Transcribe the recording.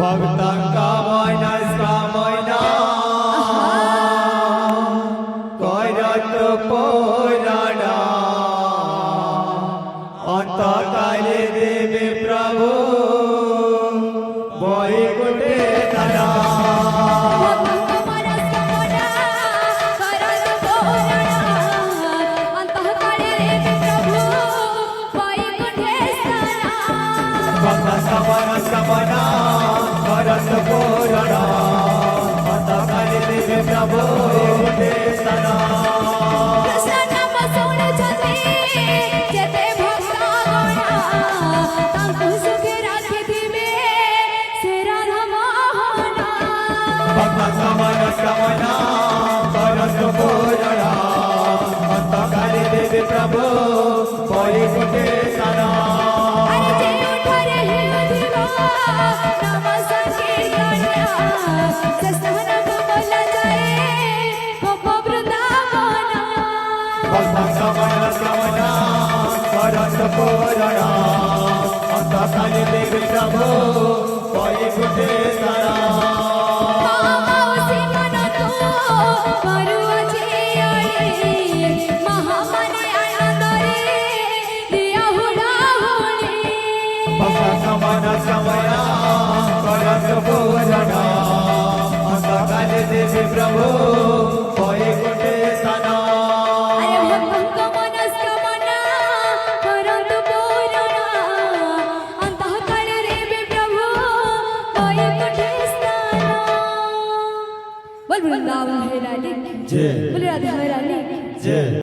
भक्तांका मैनास कामना करत पुराणा अंतकाले देवे प्रभु वैकुंठे तारा कामना करत पुराणा अंतकाले देवे प्रभु वैकुंठे तारा कामना करत पुराणा अंतकाले देवे प्रभु वैकुंठे तारा कामना करत पुराणा अंतकाले देवे प्रभु वैकुंठे तारा कामना करत पुराणा अंतकाले देवे प्रभु वैकुंठे तारा बोल वृंदावन है रानी, बोल राधा रानी।